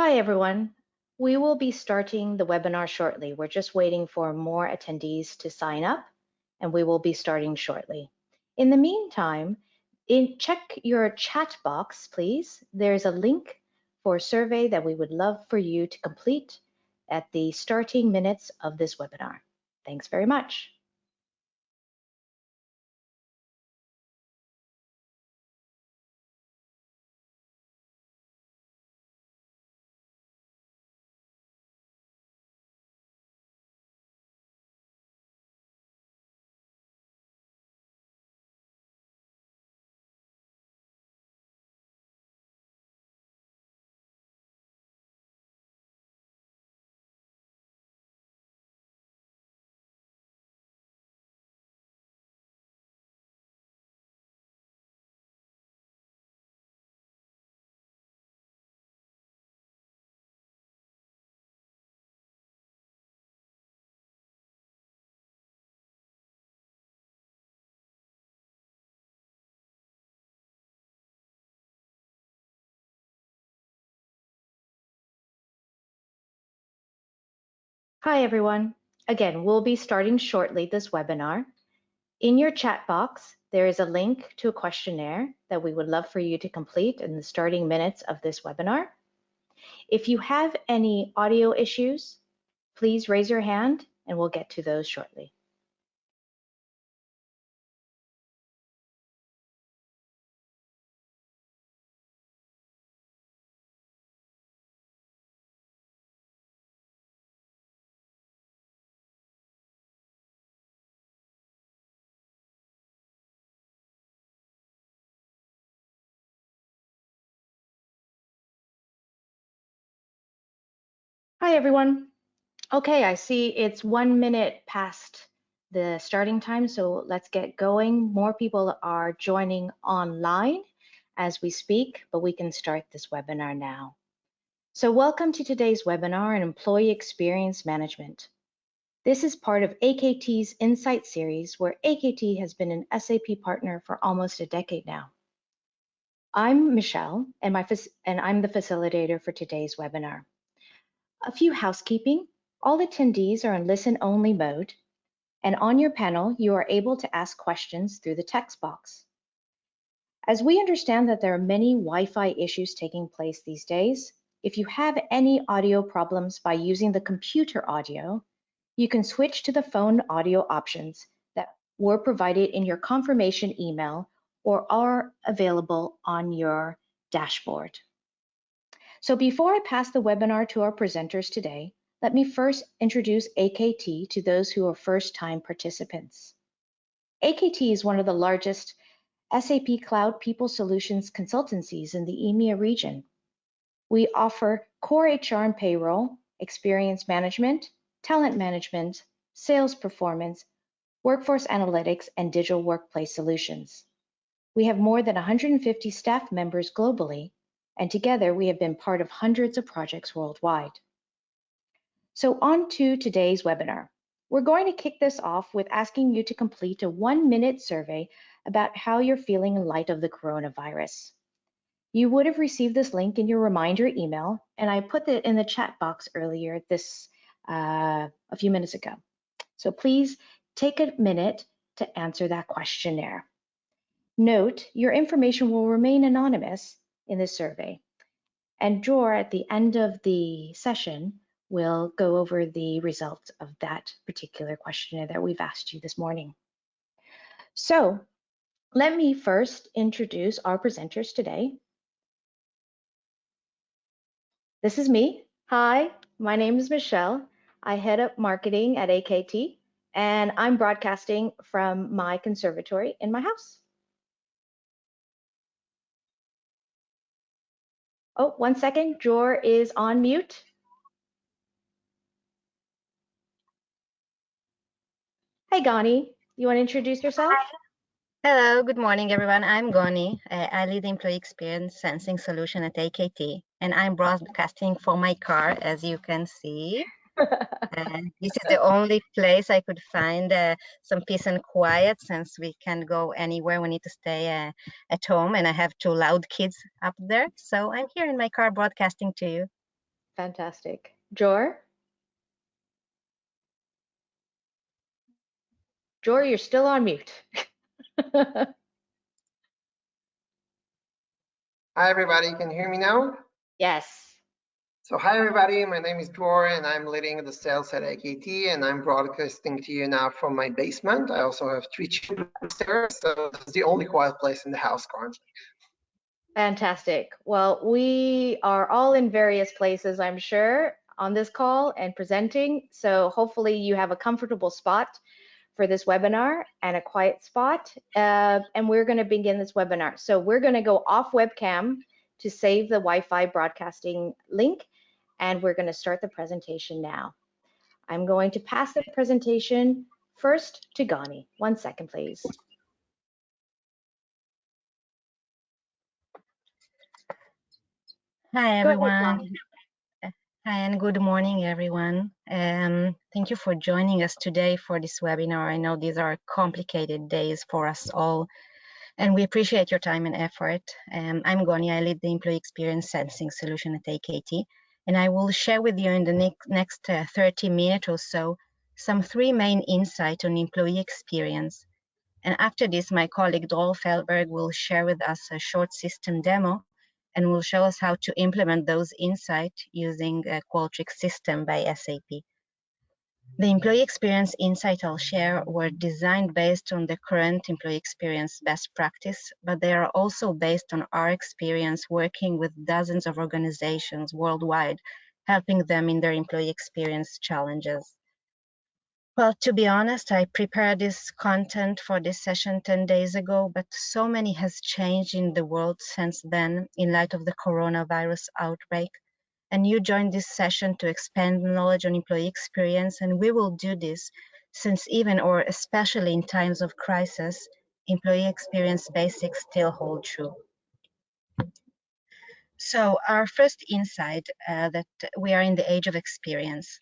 Hi, everyone. We will be starting the webinar shortly. We're just waiting for more attendees to sign up, and we will be starting shortly. In the meantime, check your chat box, please. There's a link for a survey that we would love for you to complete at the starting minutes of this webinar. Thanks very much. Hi, everyone. Again, we'll be starting shortly this webinar. In your chat box, there is a link to a questionnaire that we would love for you to complete in the starting minutes of this webinar. If you have any audio issues, please raise your hand and we'll get to those shortly. Hi, everyone. Okay, I see it's 1 minute past the starting time, so let's get going. More people are joining online as we speak, but we can start this webinar now. So welcome to today's webinar on employee experience management. This is part of AKT's Insight series, where AKT has been an SAP partner for almost a decade now. I'm Michelle, and I'm the facilitator for today's webinar. A few housekeeping. All attendees are in listen-only mode, and on your panel, you are able to ask questions through the text box. As we understand that there are many Wi-Fi issues taking place these days, if you have any audio problems by using the computer audio, you can switch to the phone audio options that were provided in your confirmation email or are available on your dashboard. So before I pass the webinar to our presenters today, let me first introduce AKT to those who are first-time participants. AKT is one of the largest SAP Cloud People Solutions consultancies in the EMEA region. We offer core HR and payroll, experience management, talent management, sales performance, workforce analytics, and digital workplace solutions. We have more than 150 staff members globally, and together we have been part of hundreds of projects worldwide. So on to today's webinar. We're going to kick this off with asking you to complete a 1-minute survey about how you're feeling in light of the coronavirus. You would have received this link in your reminder email, and I put it in the chat box earlier a few minutes ago. So please take a minute to answer that questionnaire. Note, your information will remain anonymous in this survey, and Jor at the end of the session will go over the results of that particular questionnaire that we've asked you this morning. So let me first introduce our presenters today. This is me. Hi, my name is Michelle. I head up marketing at AKT, and I'm broadcasting from my conservatory in my house. Oh, 1 second, Jor is on mute. Hi, Gani. You want to introduce yourself? Hello, good morning, everyone. I'm Goni. I lead the employee experience sensing solution at AKT, and I'm broadcasting from my car, as you can see. This is the only place I could find some peace and quiet, since we can't go anywhere. We need to stay at home, and I have 2 loud kids up there. So I'm here in my car broadcasting to you. Fantastic. Jor? Jor, you're still on mute. Hi, everybody. Can you hear me now? Yes. So hi, everybody. My name is Dwar, and I'm leading the sales at AKT, and I'm broadcasting to you now from my basement. I also have 3 children upstairs, so this is the only quiet place in the house currently. Fantastic. Well, we are all in various places, I'm sure, on this call and presenting. So hopefully you have a comfortable spot for this webinar and a quiet spot. And we're going to begin this webinar. So we're going to go off webcam to save the Wi-Fi broadcasting link, and we're going to start the presentation now. I'm going to pass the presentation first to Gani. 1 second, please. Hi, Go ahead, everyone. Gani. Hi, and good morning, everyone. Thank you for joining us today for this webinar. I know these are complicated days for us all, and we appreciate your time and effort. I'm Goni, I lead the Employee Experience Sensing Solution at AKT, and I will share with you in the next 30 minutes or so some 3 main insights on employee experience. And after this, my colleague Drol Feldberg will share with us a short system demo and will show us how to implement those insights using a Qualtrics system by SAP. The employee experience insight I'll share were designed based on the current employee experience best practice, but they are also based on our experience working with dozens of organizations worldwide, helping them in their employee experience challenges. Well, to be honest, I prepared this content for this session 10 days ago, but so many has changed in the world since then in light of the coronavirus outbreak. And you joined this session to expand knowledge on employee experience, and we will do this since even or especially in times of crisis, employee experience basics still hold true. So our first insight that we are in the age of experience.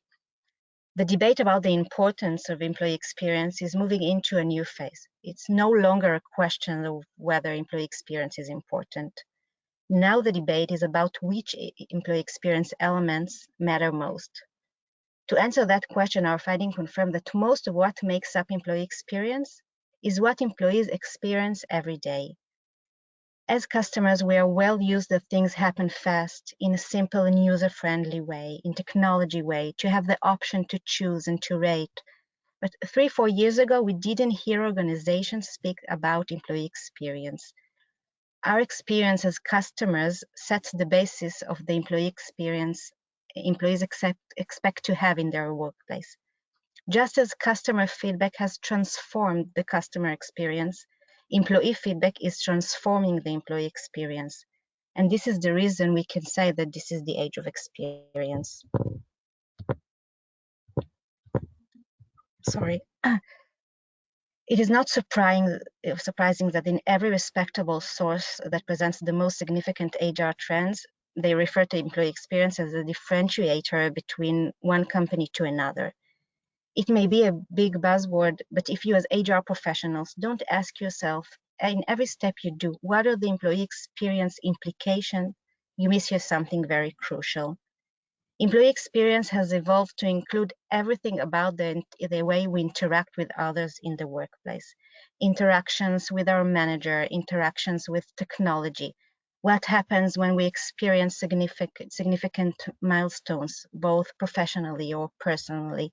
The debate about the importance of employee experience is moving into a new phase. It's no longer a question of whether employee experience is important. Now the debate is about which employee experience elements matter most. To answer that question, our findings confirm that most of what makes up employee experience is what employees experience every day. As customers, we are well used that things happen fast, in a simple and user-friendly way, in technology way, to have the option to choose and to rate. But 3-4 years ago, we didn't hear organizations speak about employee experience. Our experience as customers sets the basis of the employee experience employees expect to have in their workplace. Just as customer feedback has transformed the customer experience, employee feedback is transforming the employee experience. And this is the reason we can say that this is the age of experience. Sorry. It is not surprising that in every respectable source that presents the most significant HR trends, they refer to employee experience as a differentiator between one company to another. It may be a big buzzword, but if you as HR professionals don't ask yourself in every step you do, what are the employee experience implications, you miss here something very crucial. Employee experience has evolved to include everything about the way we interact with others in the workplace. Interactions with our manager, interactions with technology. What happens when we experience significant milestones, both professionally or personally,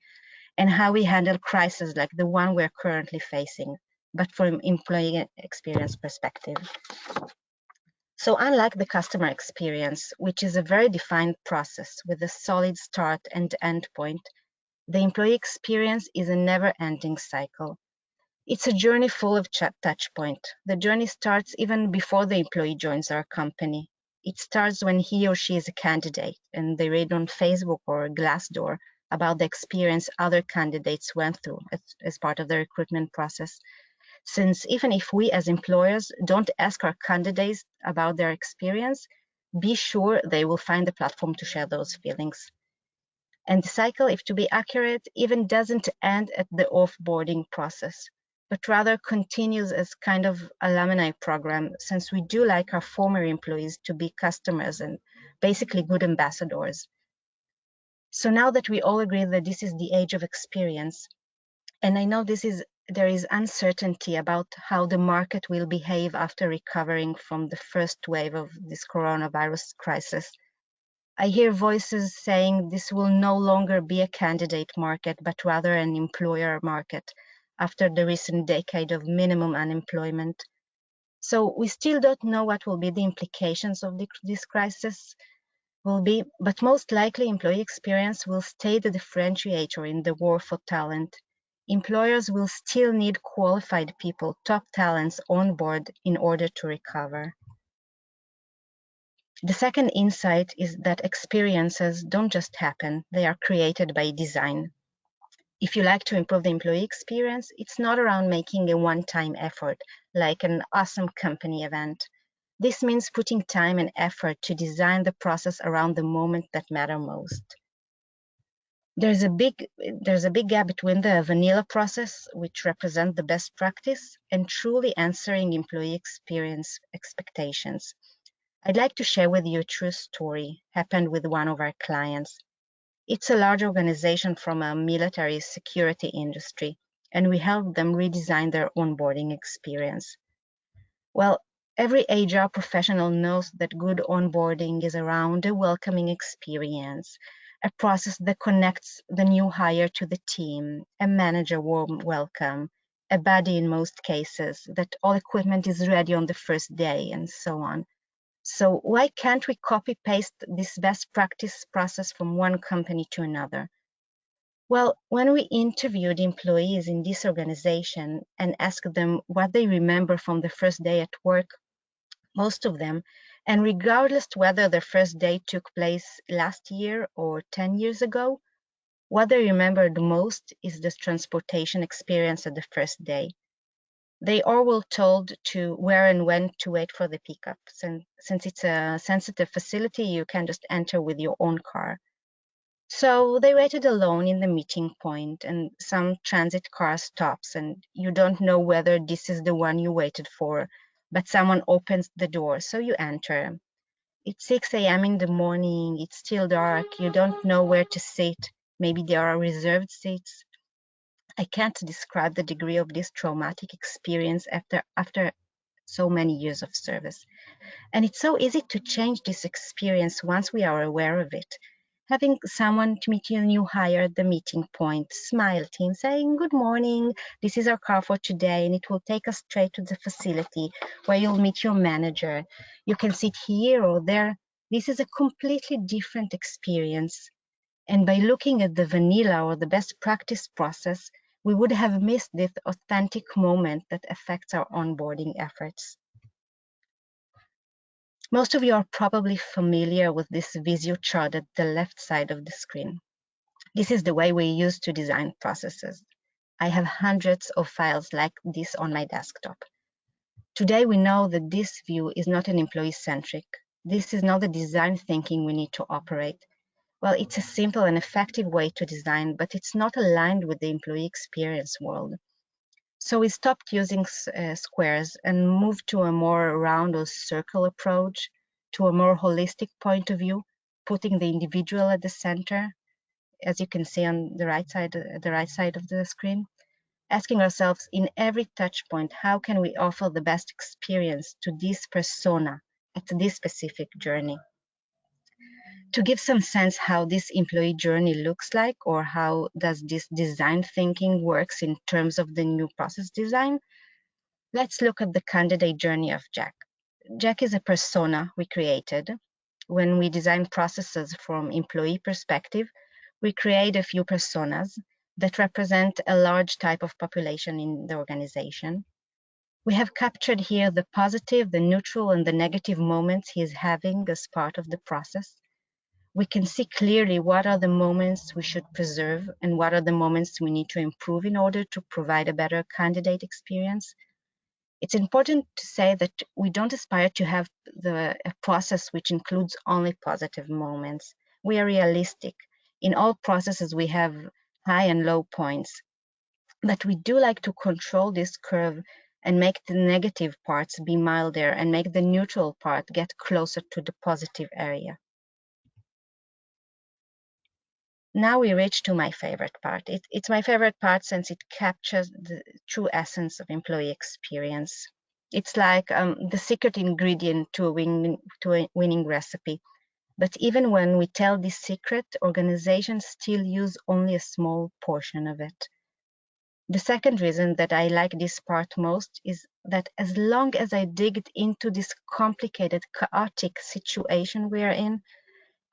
and how we handle crises like the one we're currently facing, but from employee experience perspective. So unlike the customer experience, which is a very defined process with a solid start and end point, the employee experience is a never-ending cycle. It's a journey full of touch points. The journey starts even before the employee joins our company. It starts when he or she is a candidate and they read on Facebook or Glassdoor about the experience other candidates went through as part of the recruitment process. Since even if we as employers don't ask our candidates about their experience, be sure they will find the platform to share those feelings. And the cycle, if to be accurate, even doesn't end at the offboarding process, but rather continues as kind of alumni program, since we do like our former employees to be customers and basically good ambassadors. So now that we all agree that this is the age of experience, and I know there is uncertainty about how the market will behave after recovering from the first wave of this coronavirus crisis. I hear voices saying this will no longer be a candidate market, but rather an employer market after the recent decade of minimum unemployment. So we still don't know what will be the implications of this crisis will be, but most likely employee experience will stay the differentiator in the war for talent. Employers will still need qualified people, top talents on board in order to recover. The second insight is that experiences don't just happen, they are created by design. If you like to improve the employee experience, it's not around making a one-time effort, like an awesome company event. This means putting time and effort to design the process around the moment that matter most. There's a big gap between the vanilla process, which represents the best practice, and truly answering employee experience expectations. I'd like to share with you a true story happened with one of our clients. It's a large organization from a military security industry, and we helped them redesign their onboarding experience. Well, every HR professional knows that good onboarding is around a welcoming experience, a process that connects the new hire to the team, a manager warm welcome, a buddy in most cases, that all equipment is ready on the first day, and so on. So why can't we copy paste this best practice process from one company to another? Well, when we interviewed employees in this organization and asked them what they remember from the first day at work, most of them, and regardless whether their first day took place last year or 10 years ago, what they remember the most is the transportation experience at the first day. They all were told to where and when to wait for the pickup. Since it's a sensitive facility, you can just enter with your own car. So they waited alone in the meeting point, and some transit car stops, and you don't know whether this is the one you waited for, but someone opens the door, so you enter. It's 6 a.m. in the morning, it's still dark, you don't know where to sit. Maybe there are reserved seats. I can't describe the degree of this traumatic experience after so many years of service. And it's so easy to change this experience once we are aware of it. Having someone to meet you new hire at the meeting point, smile to him, saying, "Good morning, this is our car for today, and it will take us straight to the facility where you'll meet your manager. You can sit here or there." This is a completely different experience. And by looking at the vanilla or the best practice process, we would have missed this authentic moment that affects our onboarding efforts. Most of you are probably familiar with this Visio chart at the left side of the screen. This is the way we use to design processes. I have hundreds of files like this on my desktop. Today, we know that this view is not an employee-centric. This is not the design thinking we need to operate. Well, it's a simple and effective way to design, but it's not aligned with the employee experience world. So we stopped using squares and moved to a more round or circle approach, to a more holistic point of view, putting the individual at the center, as you can see on the right side of the screen, asking ourselves in every touch point, how can we offer the best experience to this persona at this specific journey? To give some sense how this employee journey looks like, or how does this design thinking works in terms of the new process design, let's look at the candidate journey of Jack. Jack is a persona we created. When we design processes from employee perspective, we create a few personas that represent a large type of population in the organization. We have captured here the positive, the neutral, and the negative moments he is having as part of the process. We can see clearly what are the moments we should preserve and what are the moments we need to improve in order to provide a better candidate experience. It's important to say that we don't aspire to have a process which includes only positive moments. We are realistic. In all processes, we have high and low points, but we do like to control this curve and make the negative parts be milder and make the neutral part get closer to the positive area. Now we reach to my favorite part. It's my favorite part since it captures the true essence of employee experience. It's like the secret ingredient to a winning recipe. But even when we tell this secret, organizations still use only a small portion of it. The second reason that I like this part most is that as long as I digged into this complicated, chaotic situation we are in,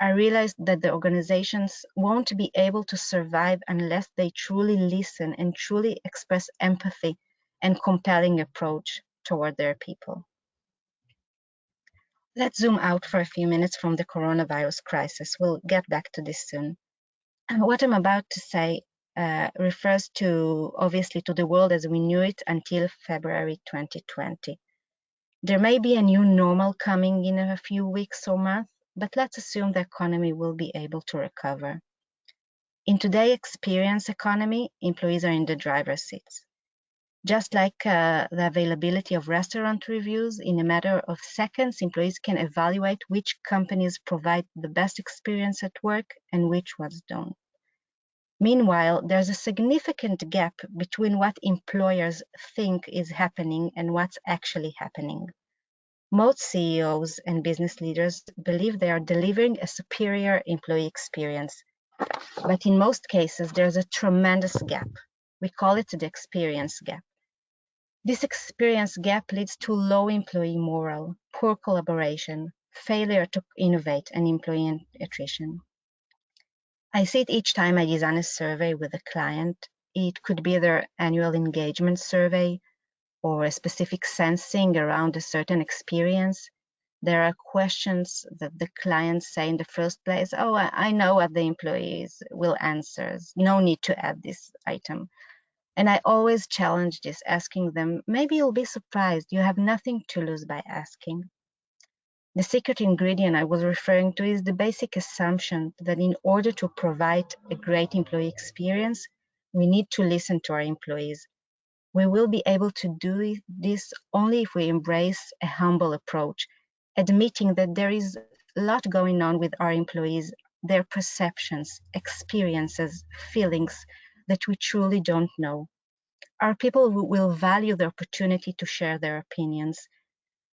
I realized that the organizations won't be able to survive unless they truly listen and truly express empathy and compelling approach toward their people. Let's zoom out for a few minutes from the coronavirus crisis. We'll get back to this soon. And what I'm about to say refers to, obviously, to the world as we knew it until February 2020. There may be a new normal coming in a few weeks or months, but let's assume the economy will be able to recover. In today's experience economy, employees are in the driver's seats. Just like the availability of restaurant reviews, in a matter of seconds, employees can evaluate which companies provide the best experience at work and which ones don't. Meanwhile, there's a significant gap between what employers think is happening and what's actually happening. Most CEOs and business leaders believe they are delivering a superior employee experience, but in most cases, there's a tremendous gap. We call it the experience gap. This experience gap leads to low employee morale, poor collaboration, failure to innovate, and employee attrition. I see it each time I design a survey with a client. It could be their annual engagement survey or a specific sensing around a certain experience. There are questions that the clients say in the first place, oh, I know what the employees will answer. No need to add this item. And I always challenge this, asking them, maybe you'll be surprised. You have nothing to lose by asking. The secret ingredient I was referring to is the basic assumption that in order to provide a great employee experience, we need to listen to our employees. We will be able to do this only if we embrace a humble approach, admitting that there is a lot going on with our employees, their perceptions, experiences, feelings that we truly don't know. Our people will value the opportunity to share their opinions.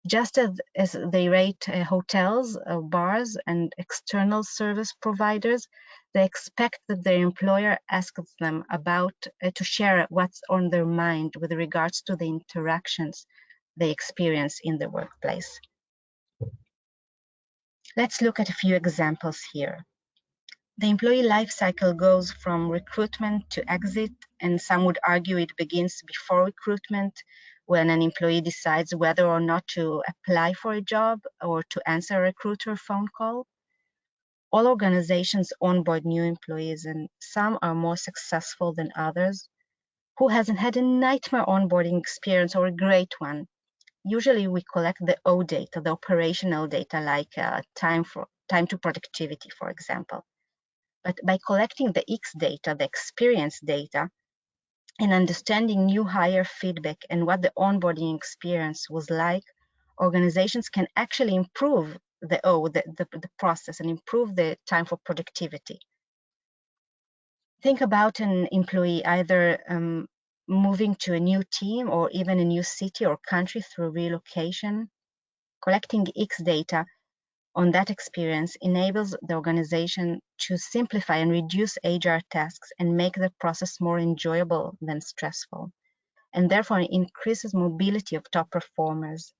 Just as they rate hotels, bars, and external service providers, they expect that their employer asks them about to share what's on their mind with regards to the interactions they experience in the workplace. Let's look at a few examples here. The employee life cycle goes from recruitment to exit, and some would argue it begins before recruitment, when an employee decides whether or not to apply for a job or to answer a recruiter phone call. All organizations onboard new employees, and some are more successful than others. Who hasn't had a nightmare onboarding experience or a great one? Usually we collect the O data, the operational data, like time to productivity, for example. But by collecting the X data, the experience data, and understanding new hire feedback and what the onboarding experience was like, organizations can actually improve the process and improve the time for productivity. Think about an employee either moving to a new team or even a new city or country through relocation. Collecting X data on that experience enables the organization to simplify and reduce HR tasks and make the process more enjoyable than stressful, and therefore increases mobility of top performers.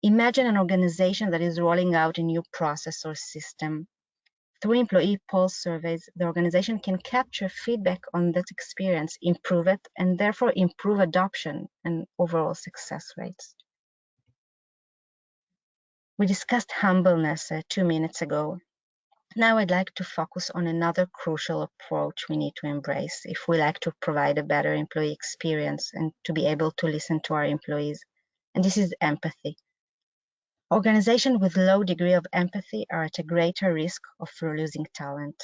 Imagine an organization that is rolling out a new process or system. Through employee pulse surveys, the organization can capture feedback on that experience, improve it, and therefore improve adoption and overall success rates. We discussed humbleness 2 minutes ago. Now I'd like to focus on another crucial approach we need to embrace if we like to provide a better employee experience and to be able to listen to our employees, and this is empathy. Organizations with low degree of empathy are at a greater risk of losing talent.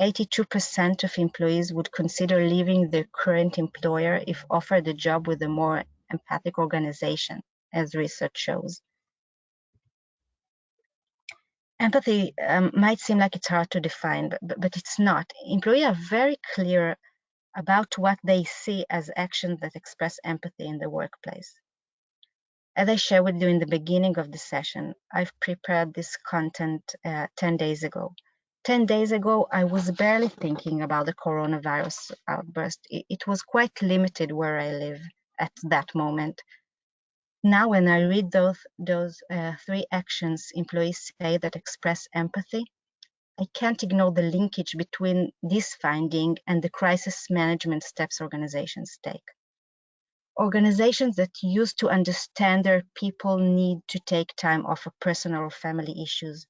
82% of employees would consider leaving their current employer if offered a job with a more empathic organization, as research shows. Empathy might seem like it's hard to define, but it's not. Employees are very clear about what they see as actions that express empathy in the workplace. As I shared with you in the beginning of the session, I've prepared this content 10 days ago. 10 days ago, I was barely thinking about the coronavirus outburst. It was quite limited where I live at that moment. Now, when I read those 3 actions employees say that express empathy, I can't ignore the linkage between this finding and the crisis management steps organizations take. Organizations that used to understand their people need to take time off of personal or family issues.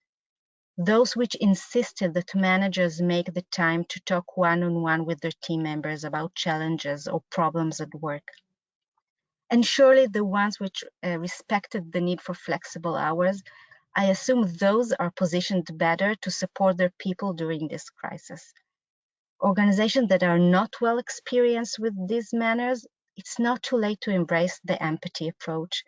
Those which insisted that managers make the time to talk one-on-one with their team members about challenges or problems at work. And surely the ones which respected the need for flexible hours, I assume those are positioned better to support their people during this crisis. Organizations that are not well experienced with these manners, it's not too late to embrace the empathy approach.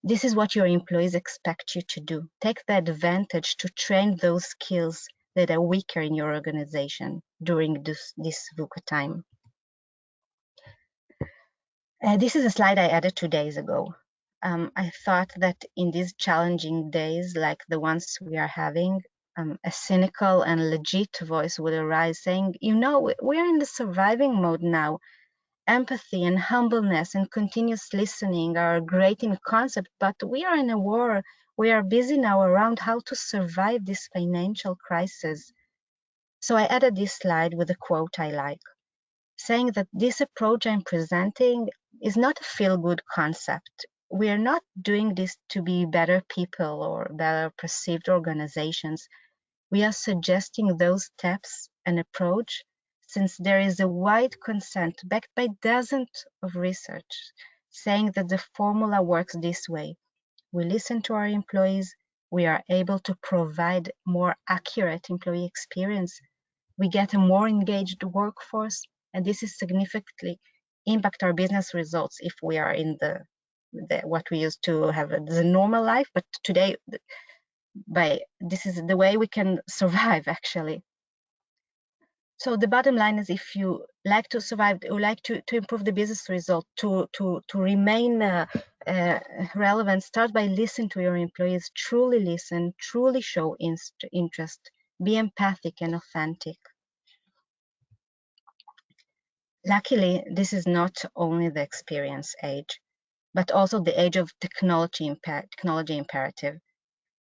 This is what your employees expect you to do. Take the advantage to train those skills that are weaker in your organization during this VUCA time. This is a slide I added 2 days ago. I thought that in these challenging days, like the ones we are having, a cynical and legit voice would arise saying, you know, we're in the surviving mode now. Empathy and humbleness and continuous listening are great in concept, but we are in a war. We are busy now around how to survive this financial crisis. So I added this slide with a quote I like, saying that this approach I'm presenting is not a feel-good concept. We are not doing this to be better people or better perceived organizations. We are suggesting those steps and approach since there is a wide consent backed by dozens of research saying that the formula works this way. We listen to our employees. We are able to provide more accurate employee experience. We get a more engaged workforce, and this is significantly impact our business results if we are in the what we used to have the normal life, but today this is the way we can survive actually. So the bottom line is, if you like to survive, you like to improve the business result, to remain relevant, start by listening to your employees. Truly listen, truly show interest, be empathic and authentic. Luckily, this is not only the experience age, but also the age of technology imperative.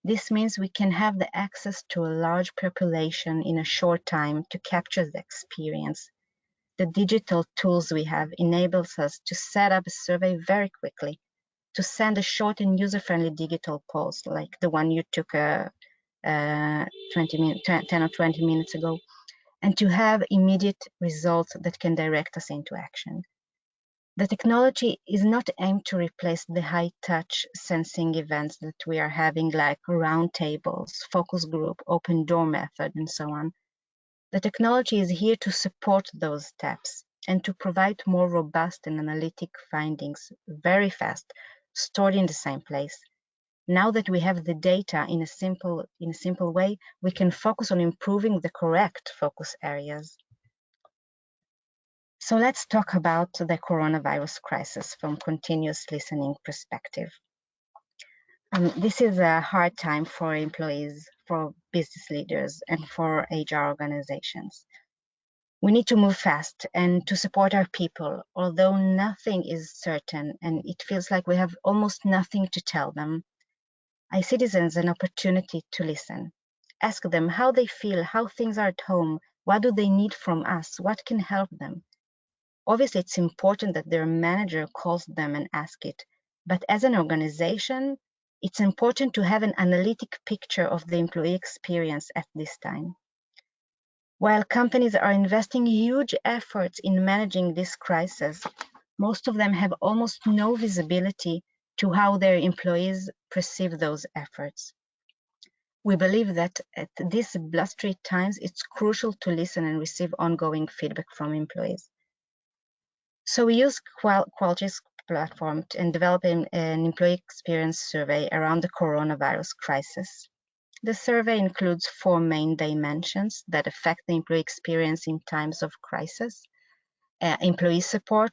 This means we can have the access to a large population in a short time to capture the experience. The digital tools we have enables us to set up a survey very quickly, to send a short and user-friendly digital pulse like the one you took 10 or 20 minutes ago, and to have immediate results that can direct us into action. The technology is not aimed to replace the high-touch sensing events that we are having, like roundtables, focus group, open door method, and so on. The technology is here to support those steps and to provide more robust and analytic findings very fast, stored in the same place. Now that we have the data in a simple way, we can focus on improving the correct focus areas. So let's talk about the coronavirus crisis from continuous listening perspective. This is a hard time for employees, for business leaders, and for HR organizations. We need to move fast and to support our people, although nothing is certain and it feels like we have almost nothing to tell them. I see this as an opportunity to listen. Ask them how they feel, how things are at home, what do they need from us, what can help them. Obviously, it's important that their manager calls them and asks it. But as an organization, it's important to have an analytic picture of the employee experience at this time. While companies are investing huge efforts in managing this crisis, most of them have almost no visibility to how their employees perceive those efforts. We believe that at these blustery times, it's crucial to listen and receive ongoing feedback from employees. So we use Qualtrics platform and develop an employee experience survey around the coronavirus crisis. The survey includes 4 main dimensions that affect the employee experience in times of crisis. Employee support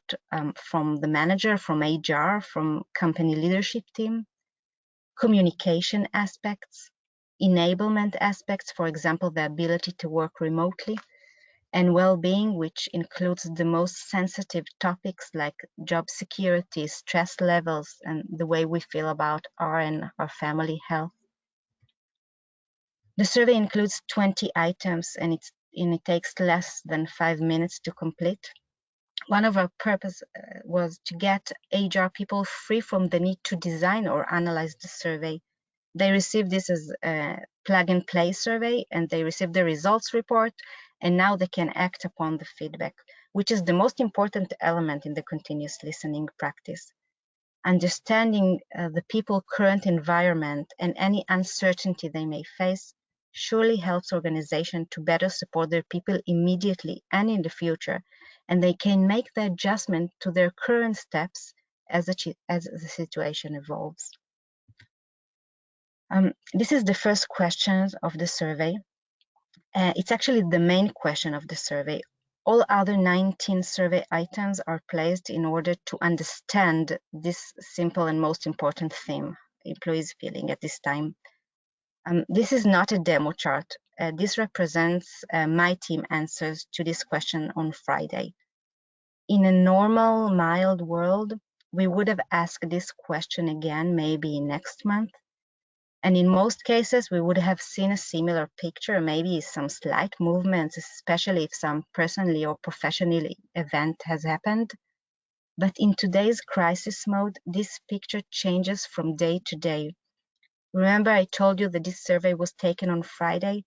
from the manager, from HR, from company leadership team, communication aspects, enablement aspects, for example, the ability to work remotely, and well-being, which includes the most sensitive topics like job security, stress levels, and the way we feel about our and our family health. The survey includes 20 items and it takes less than 5 minutes to complete. One of our purpose was to get HR people free from the need to design or analyze the survey. They received this as a plug and play survey, and they received the results report, and now they can act upon the feedback, which is the most important element in the continuous listening practice. Understanding the people's current environment and any uncertainty they may face surely helps organizations to better support their people immediately and in the future, and they can make the adjustment to their current steps as the situation evolves. This is the first question of the survey. It's actually the main question of the survey. All other 19 survey items are placed in order to understand this simple and most important theme employees feeling at this time. This is not a demo chart. This represents my team answers to this question on Friday. In a normal, mild world, we would have asked this question again maybe next month. And in most cases, we would have seen a similar picture, maybe some slight movements, especially if some personally or professionally event has happened. But in today's crisis mode, this picture changes from day to day. Remember, I told you that this survey was taken on Friday.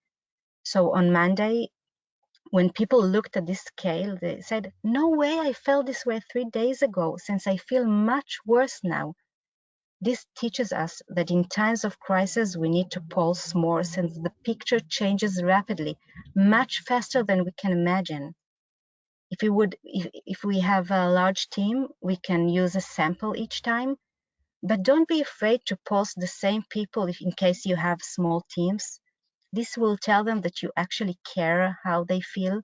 So on Monday, when people looked at this scale, they said, no way I felt this way 3 days ago, since I feel much worse now. This teaches us that in times of crisis, we need to pulse more since the picture changes rapidly, much faster than we can imagine. If we have a large team, we can use a sample each time, but don't be afraid to pulse the same people in case you have small teams. This will tell them that you actually care how they feel.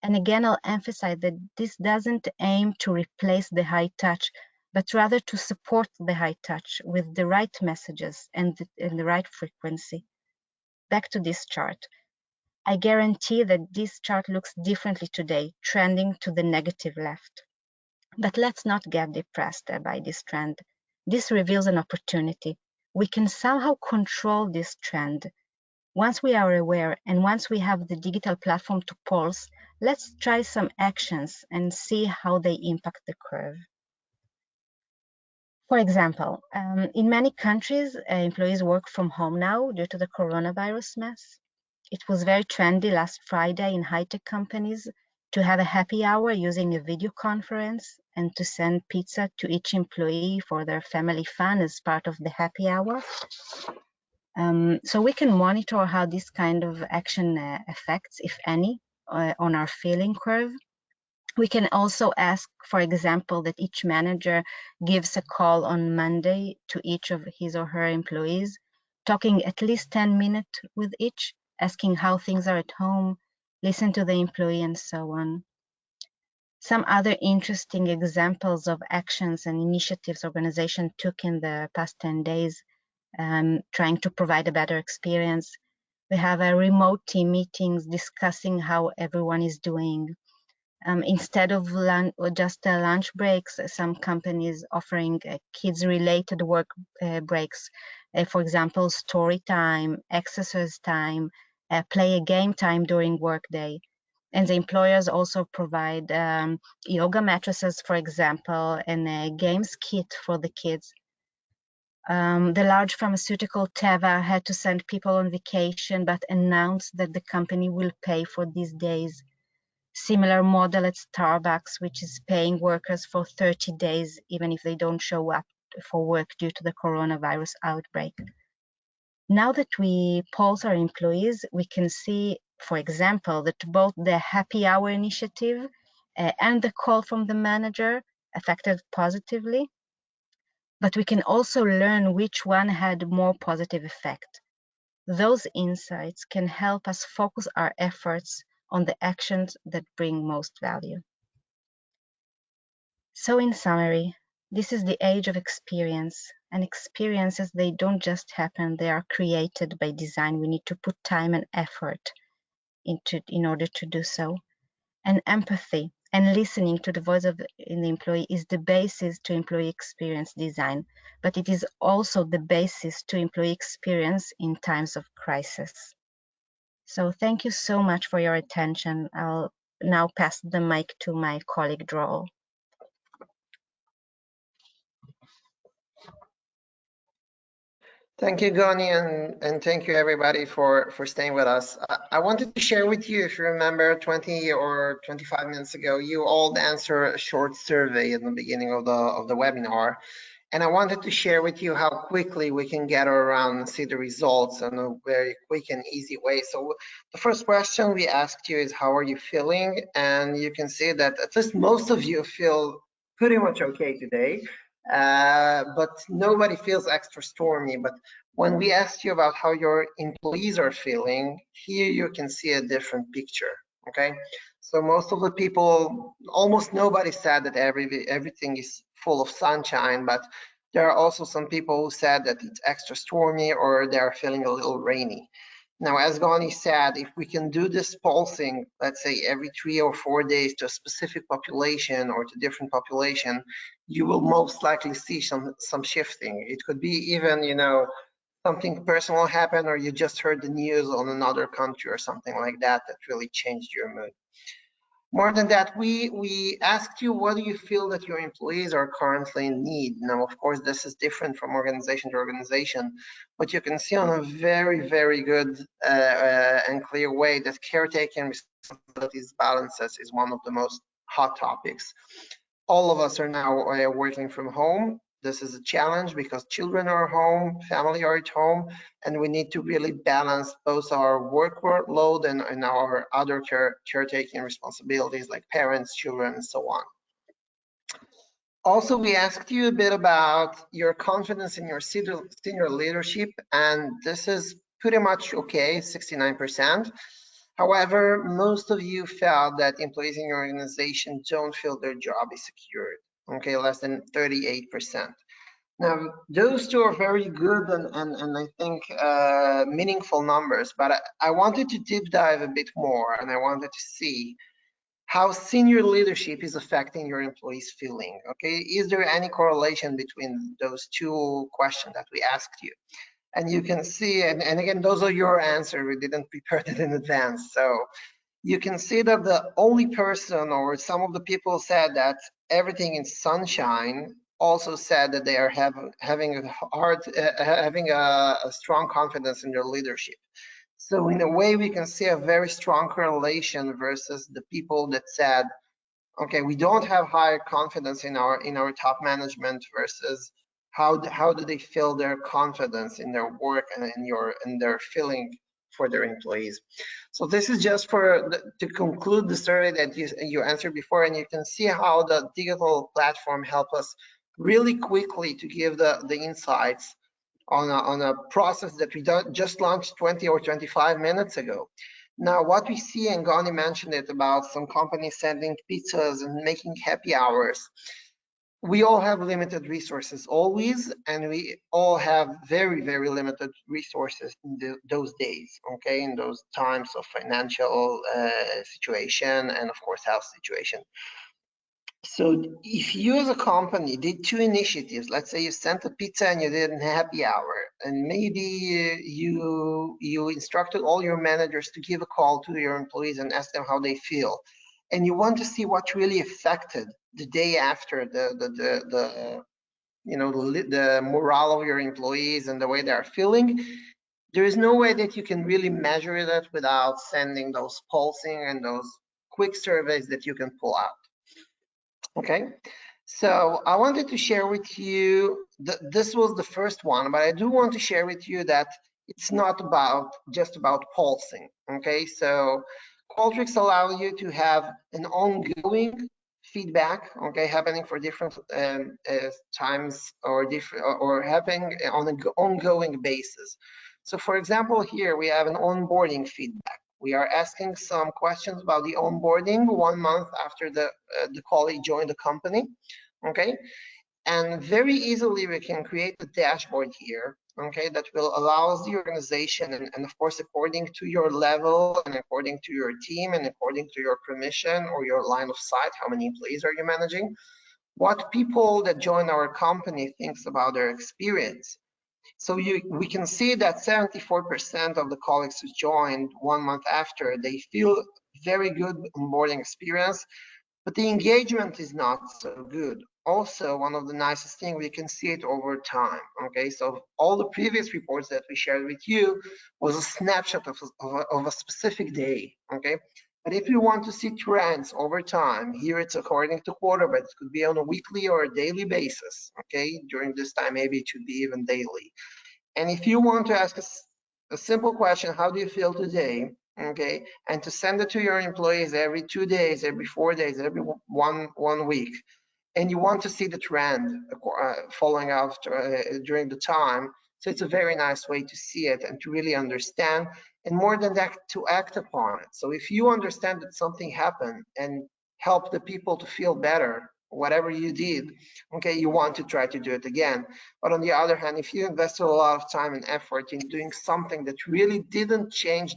And again, I'll emphasize that this doesn't aim to replace the high touch, but rather to support the high touch with the right messages and the right frequency. Back to this chart. I guarantee that this chart looks differently today, trending to the negative left. But let's not get depressed by this trend. This reveals an opportunity. We can somehow control this trend. Once we are aware and once we have the digital platform to pulse, let's try some actions and see how they impact the curve. For example, in many countries, employees work from home now due to the coronavirus mess. It was very trendy last Friday in high-tech companies to have a happy hour using a video conference and to send pizza to each employee for their family fun as part of the happy hour. So we can monitor how this kind of action affects, if any, on our feeling curve. We can also ask, for example, that each manager gives a call on Monday to each of his or her employees, talking at least 10 minutes with each, asking how things are at home, listen to the employee, and so on. Some other interesting examples of actions and initiatives organization took in the past 10 days, trying to provide a better experience. We have a remote team meetings discussing how everyone is doing. Instead of just lunch breaks, some companies offering kids-related work breaks. For example, story time, exercise time, play a game time during workday. And the employers also provide yoga mattresses, for example, and a games kit for the kids. The large pharmaceutical Teva had to send people on vacation, but announced that the company will pay for these days. Similar model at Starbucks, which is paying workers for 30 days, even if they don't show up for work due to the coronavirus outbreak. Now that we pulse our employees, we can see, for example, that both the happy hour initiative and the call from the manager affected positively, but we can also learn which one had more positive effect. Those insights can help us focus our efforts on the actions that bring most value. So in summary, this is the age of experience, and experiences, they don't just happen, they are created by design. We need to put time and effort in order to do so. And empathy and listening to the voice of the employee is the basis to employee experience design, but it is also the basis to employee experience in times of crisis. So thank you so much for your attention. I'll now pass the mic to my colleague, Joel. Thank you, Goni, and thank you everybody for staying with us. I wanted to share with you, if you remember 20 or 25 minutes ago, you all answered a short survey in the beginning of the webinar. And I wanted to share with you how quickly we can get around and see the results in a very quick and easy way. So the first question we asked you is, how are you feeling? And you can see that at least most of you feel pretty much okay today. But nobody feels extra stormy. But when we asked you about how your employees are feeling, here you can see a different picture, okay? So most of the people, almost nobody said that everything is full of sunshine, but there are also some people who said that it's extra stormy or they're feeling a little rainy. Now, as Gani said, if we can do this pulsing, let's say every 3 or 4 days to a specific population or to different population, you will most likely see some shifting. It could be even, you know, something personal happen, or you just heard the news on another country or something like that that really changed your mood. More than that, we asked you, what do you feel that your employees are currently in need? Now, of course, this is different from organization to organization, but you can see on a very, very good and clear way that caretaking responsibilities balances is one of the most hot topics. All of us are now working from home. This is a challenge because children are home, family are at home, and we need to really balance both our workload and our other caretaking responsibilities like parents, children, and so on. Also, we asked you a bit about your confidence in your senior leadership, and this is pretty much okay, 69%. However, most of you felt that employees in your organization don't feel their job is secured, okay, less than 38%. Now, those two are very good and I think meaningful numbers, but I wanted to deep dive a bit more, and I wanted to see how senior leadership is affecting your employees' feeling, okay? Is there any correlation between those two questions that we asked you? And you can see, and again, those are your answers. We didn't prepare it in advance. So you can see that the only person or some of the people said that everything is sunshine also said that they are having a strong confidence in their leadership. So in a way, we can see a very strong correlation versus the people that said, okay, we don't have higher confidence in our top management versus how do they feel their confidence in their work and in their feeling for their employees. So this is just to conclude the survey that you answered before, and you can see how the digital platform help us really quickly to give the insights on a process that we just launched 20 or 25 minutes ago. Now, what we see, and Gani mentioned it about some companies sending pizzas and making happy hours. We all have limited resources always, and we all have very, very limited resources in those days, okay, in those times of financial situation and of course health situation. So if you as a company did two initiatives, let's say you sent a pizza and you did a happy hour, and maybe you instructed all your managers to give a call to your employees and ask them how they feel, and you want to see what really affected the day after the morale of your employees and the way they are feeling, there is no way that you can really measure that without sending those pulsing and those quick surveys that you can pull out. Okay, so I wanted to share with you, this was the first one, but I do want to share with you that it's not just about pulsing, okay? So Qualtrics allow you to have an ongoing feedback, okay, happening for different times or happening on an ongoing basis. So for example, here we have an onboarding feedback. We are asking some questions about the onboarding 1 month after the colleague joined the company, okay? And very easily we can create a dashboard here, okay, that will allow the organization, and of course, according to your level and according to your team and according to your permission or your line of sight, how many employees are you managing, what people that join our company thinks about their experience. So we can see that 74% of the colleagues who joined 1 month after, they feel very good onboarding experience, but the engagement is not so good. Also, one of the nicest things, we can see it over time. Okay, so all the previous reports that we shared with you was a snapshot of a specific day. Okay, but if you want to see trends over time, here it's according to quarter, but it could be on a weekly or a daily basis. Okay, during this time, maybe it should be even daily. And if you want to ask a simple question, how do you feel today? Okay, and to send it to your employees every 2 days, every 4 days, every one week, and you want to see the trend following after during the time. So it's a very nice way to see it and to really understand, and more than that, to act upon it. So if you understand that something happened and help the people to feel better, whatever you did, okay, you want to try to do it again. But on the other hand, if you invested a lot of time and effort in doing something that really didn't change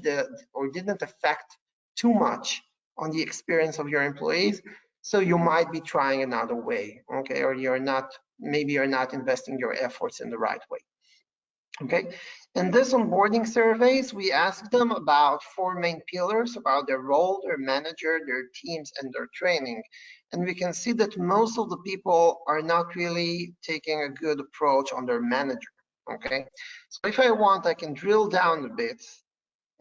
or didn't affect too much on the experience of your employees, so you might be trying another way, okay, or maybe you're not investing your efforts in the right way. Okay, in this onboarding surveys, we asked them about 4 main pillars about their role, their manager, their teams, and their training. And we can see that most of the people are not really taking a good approach on their manager. Okay, so if I want, I can drill down a bit,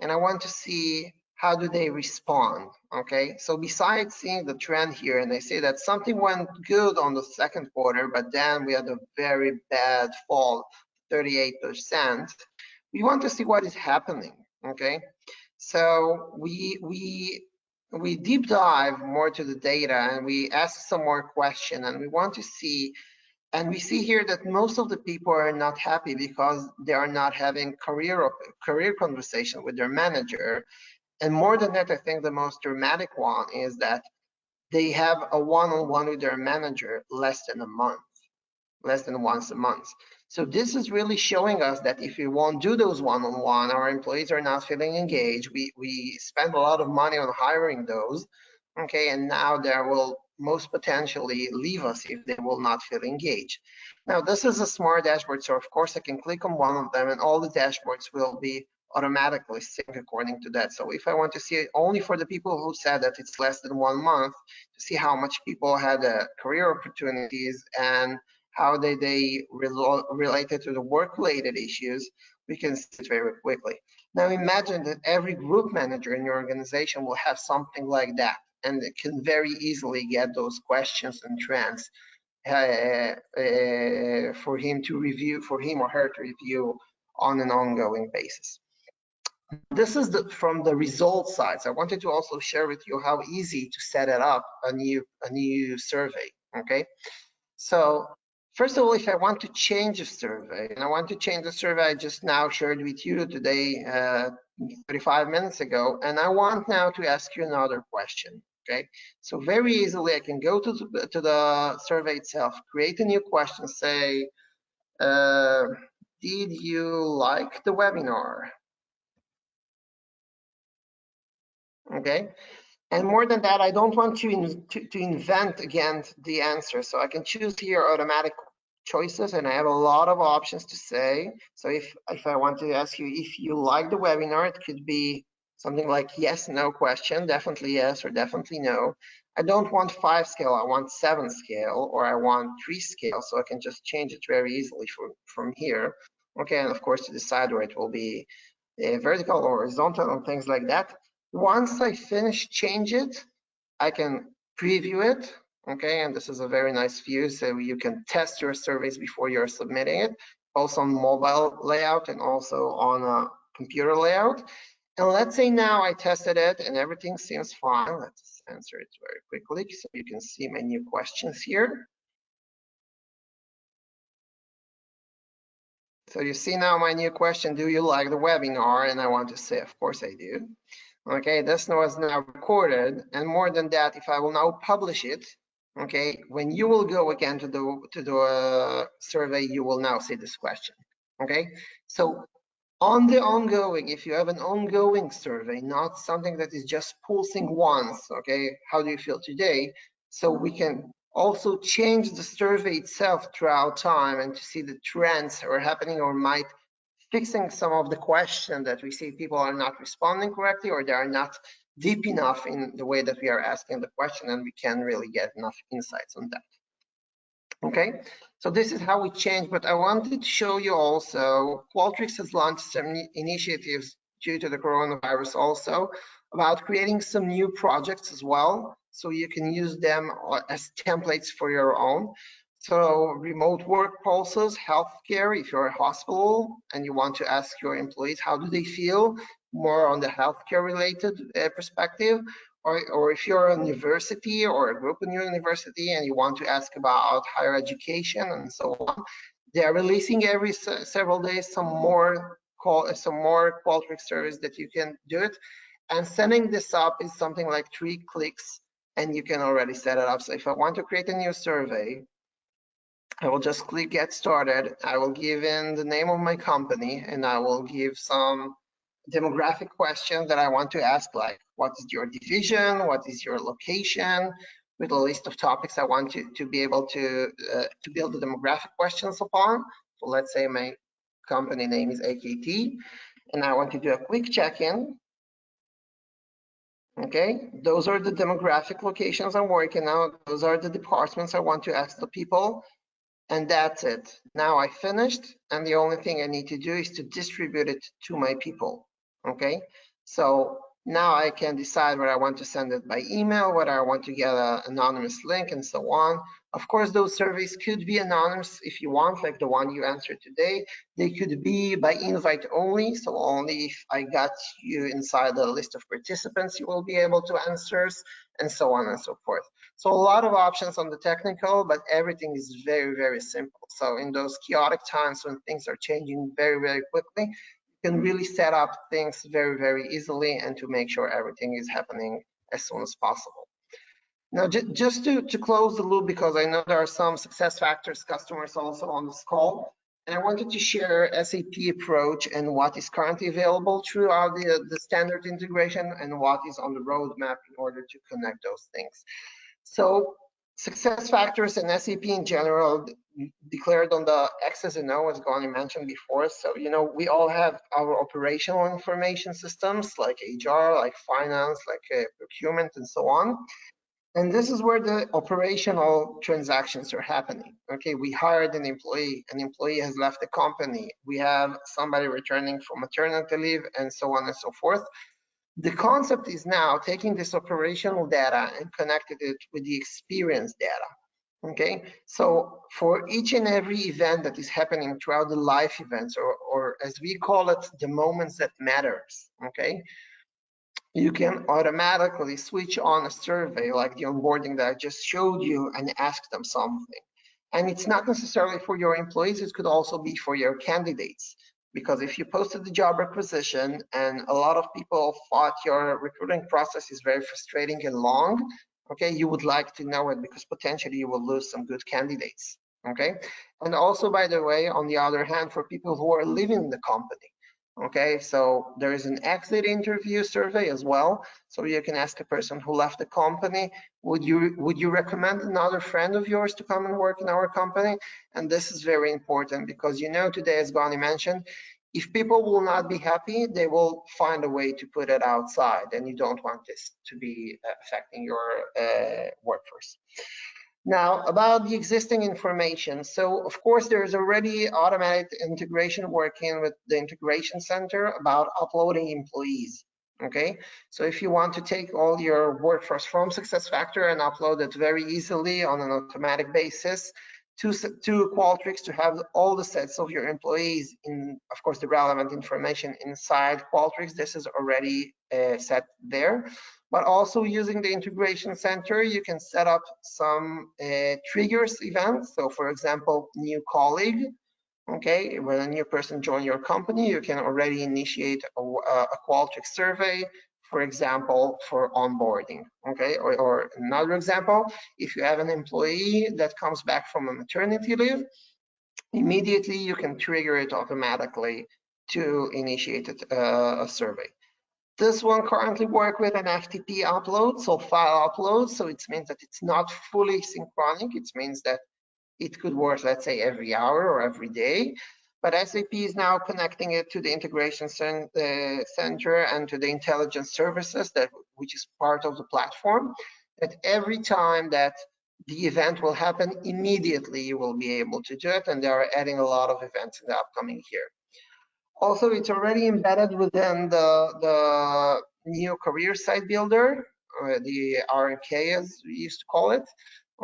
and I want to see how do they respond. Okay, so besides seeing the trend here, and they say that something went good on the second quarter, but then we had a very bad fall, 38%. We want to see what is happening. Okay, so we deep dive more to the data, and we ask some more questions, and we want to see. And we see here that most of the people are not happy because they are not having career conversation with their manager. And more than that, I think the most dramatic one is that they have a one-on-one with their manager less than once a month. So this is really showing us that if we won't do those one-on-one, our employees are not feeling engaged. We spend a lot of money on hiring those, okay, and now they will most potentially leave us if they will not feel engaged. Now, this is a smart dashboard, so of course I can click on one of them and all the dashboards will be automatically sync according to that. So if I want to see it only for the people who said that it's less than 1 month, to see how much people had career opportunities and how they related to the work-related issues, we can see it very quickly. Now imagine that every group manager in your organization will have something like that, and it can very easily get those questions and trends for him or her to review on an ongoing basis. This is from the results side. So I wanted to also share with you how easy to set it up a new survey. Okay, so first of all, if I want to change a survey, and I want to change the survey I just now shared with you today, 35 minutes ago, and I want now to ask you another question. Okay, so very easily I can go to the survey itself, create a new question, say, did you like the webinar? Okay, and more than that, I don't want to invent again the answer. So I can choose here automatic choices, and I have a lot of options to say. So if I want to ask you if you like the webinar, it could be something like yes, no question, definitely yes or definitely no. I don't want 5 scale, I want 7 scale, or I want 3 scale, so I can just change it very easily from here. Okay, and of course to decide where it will be vertical or horizontal and things like that. Once I finish change it, I can preview it, okay, and this is a very nice view, so you can test your surveys before you're submitting it, also on mobile layout and also on a computer layout. And let's say now I tested it and everything seems fine. Let's answer it very quickly so you can see my new questions here. So you see now my new question, do you like the webinar? And I want to say, of course I do. Okay, this was now recorded, and more than that, if I will now publish it, okay, when you will go again to the survey, you will now see this question. Okay, so on the ongoing, if you have an ongoing survey, not something that is just pulsing once, okay, how do you feel today? So we can also change the survey itself throughout time and to see the trends that are happening or might fixing some of the questions that we see people are not responding correctly or they are not deep enough in the way that we are asking the question, and we can really get enough insights on that. Okay, so this is how we change, but I wanted to show you also, Qualtrics has launched some initiatives due to the coronavirus also about creating some new projects as well, so you can use them as templates for your own. So remote work pulses, healthcare, if you're a hospital and you want to ask your employees how do they feel, more on the healthcare related perspective, or if you're a university or a group in your university and you want to ask about higher education and so on, they are releasing every several days some more Qualtrics service that you can do it. And setting this up is something like 3 clicks and you can already set it up. So if I want to create a new survey, I will just click get started. I will give in the name of my company and I will give some demographic questions that I want to ask, like what is your division, what is your location, with a list of topics I want to be able to build the demographic questions upon. So let's say my company name is AKT and I want to do a quick check-in. Okay, those are the demographic locations I'm working on. Those are the departments I want to ask the people. And that's it. Now I finished, and the only thing I need to do is to distribute it to my people. Okay, so now I can decide whether I want to send it by email, whether I want to get an anonymous link, and so on. Of course, those surveys could be anonymous if you want, like the one you answered today. They could be by invite only, so only if I got you inside the list of participants, you will be able to answer, and so on and so forth. So a lot of options on the technical, but everything is very, very simple. So in those chaotic times when things are changing very, very quickly, you can really set up things very, very easily and to make sure everything is happening as soon as possible. Now, just to close the loop, because I know there are some success factors customers also on this call, and I wanted to share SAP approach and what is currently available throughout the standard integration and what is on the roadmap in order to connect those things. So success factors in SAP in general declared on the X's and O's, as Goni mentioned before. So, you know, we all have our operational information systems like HR, like finance, like procurement, and so on. And this is where the operational transactions are happening. Okay, we hired an employee has left the company, we have somebody returning from maternity leave, and so on and so forth. The concept is now taking this operational data and connected it with the experience data. Okay, so for each and every event that is happening throughout the life events, or as we call it, the moments that matters, okay, you can automatically switch on a survey like the onboarding that I just showed you and ask them something. And it's not necessarily for your employees, it could also be for your candidates. Because if you posted the job requisition and a lot of people thought your recruiting process is very frustrating and long, okay, you would like to know it because potentially you will lose some good candidates, okay? And also, by the way, on the other hand, for people who are leaving the company, okay, so there is an exit interview survey as well. So you can ask a person who left the company, would you recommend another friend of yours to come and work in our company? And this is very important because, you know, today, as Goni mentioned, if people will not be happy, they will find a way to put it outside, and you don't want this to be affecting your workforce. Now, about the existing information. So, of course, there's already automatic integration working with the integration center about uploading employees. Okay, so if you want to take all your workforce from SuccessFactors and upload it very easily on an automatic basis to Qualtrics to have all the sets of your employees in, of course, the relevant information inside Qualtrics, this is already set there. But also using the integration center, you can set up some triggers events. So for example, new colleague, Okay, when a new person joins your company, you can already initiate a Qualtrics survey, for example, for onboarding. Okay, or another example, if you have an employee that comes back from a maternity leave, immediately you can trigger it automatically to initiate a survey. This one currently works with an FTP upload, so file upload. So it means that it's not fully synchronic. It means that it could work, let's say, every hour or every day. But SAP is now connecting it to the integration center and to the intelligence services, which is part of the platform, that every time that the event will happen, immediately you will be able to do it. And they are adding a lot of events in the upcoming year. Also, it's already embedded within the new career site builder, the RK as we used to call it.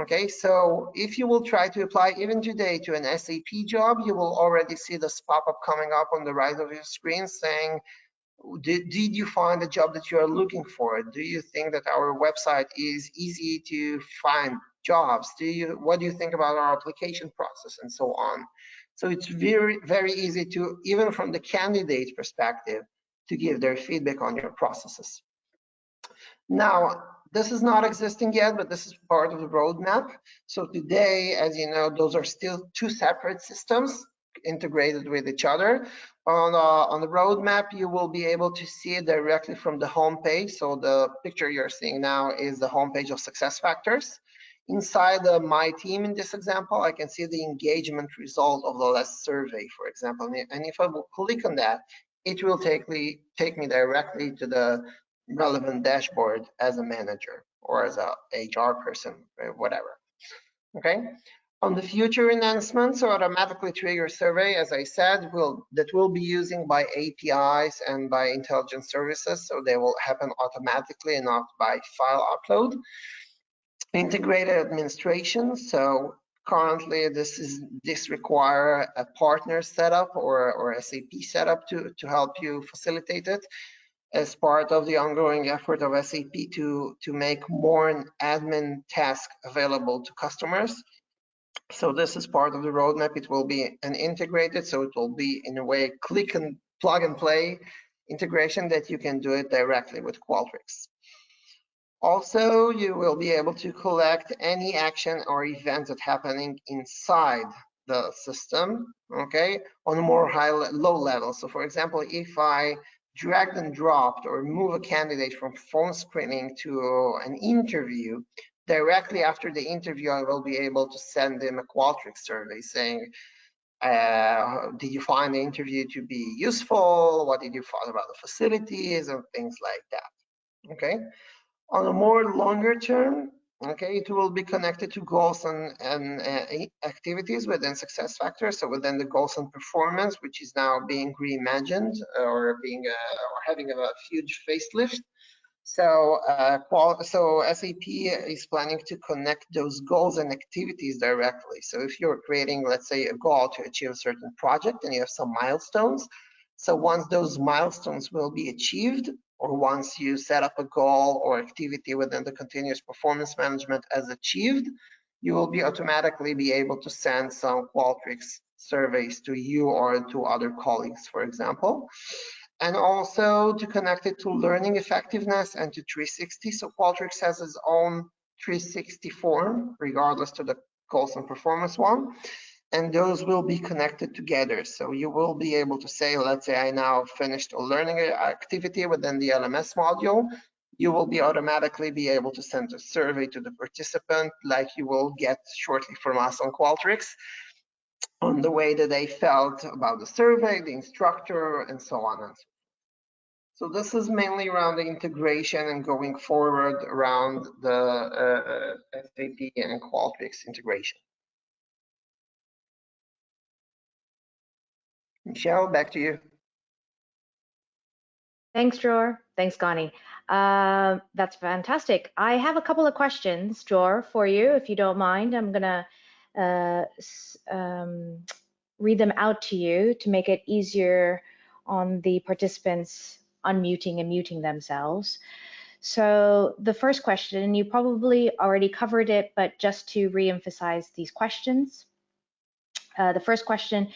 Okay, so if you will try to apply even today to an SAP job, you will already see this pop-up coming up on the right of your screen saying, did you find the job that you are looking for? Do you think that our website is easy to find jobs? What do you think about our application process, and so on? So it's very, very easy to, even from the candidate perspective, to give their feedback on your processes. Now, this is not existing yet, but this is part of the roadmap. So today, as you know, those are still two separate systems integrated with each other. On the roadmap, you will be able to see it directly from the home page. So the picture you're seeing now is the homepage of SuccessFactors. Inside My Team, in this example, I can see the engagement result of the last survey, for example. And if I will click on that, it will take me directly to the relevant dashboard as a manager or as a HR person, whatever. Okay. On the future enhancements, so automatically trigger survey, as I said, that will be using by APIs and by intelligence services, so they will happen automatically and not by file upload. Integrated administration, so currently this require a partner setup or SAP setup to help you facilitate it, as part of the ongoing effort of SAP to make more admin tasks available to customers. So this is part of the roadmap. It will be an integrated, so it will be in a way click and plug and play integration that you can do it directly with Qualtrics. Also, you will be able to collect any action or event that's happening inside the system, okay, on a more low level. So for example, if I dragged and dropped or move a candidate from phone screening to an interview, directly after the interview, I will be able to send them a Qualtrics survey saying, did you find the interview to be useful? What did you find about the facilities and things like that, okay? On a more longer term, okay, it will be connected to goals and activities within SuccessFactors. So within the goals and performance, which is now being reimagined or having a huge facelift. So SAP is planning to connect those goals and activities directly. So if you're creating, let's say, a goal to achieve a certain project and you have some milestones, so once those milestones will be achieved, or once you set up a goal or activity within the continuous performance management as achieved, you will be automatically be able to send some Qualtrics surveys to you or to other colleagues, for example. And also to connect it to learning effectiveness and to 360. So Qualtrics has its own 360 form, regardless to the goals and performance one. And those will be connected together. So you will be able to say, let's say I now finished a learning activity within the LMS module. You will be automatically be able to send a survey to the participant, like you will get shortly from us on Qualtrics, on the way that they felt about the survey, the instructor, and so on and so forth. So this is mainly around the integration and going forward around the SAP and Qualtrics integration. Michelle, back to you. Thanks, Dror. Thanks, Gani. That's fantastic. I have a couple of questions, Dror, for you, if you don't mind. I'm gonna read them out to you to make it easier on the participants unmuting and muting themselves. So the first question, you probably already covered it, but just to re-emphasize these questions. The first question,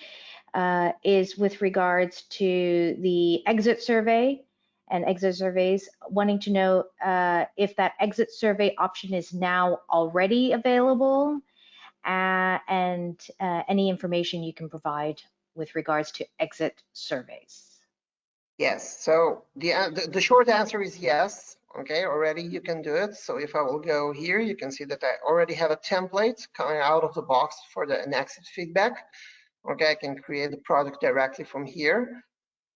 is with regards to the exit survey and exit surveys, wanting to know if that exit survey option is now already available, and any information you can provide with regards to exit surveys. Yes, so the short answer is yes. Okay, already you can do it. So if I will go here, you can see that I already have a template coming out of the box for an exit feedback. Okay, I can create the product directly from here,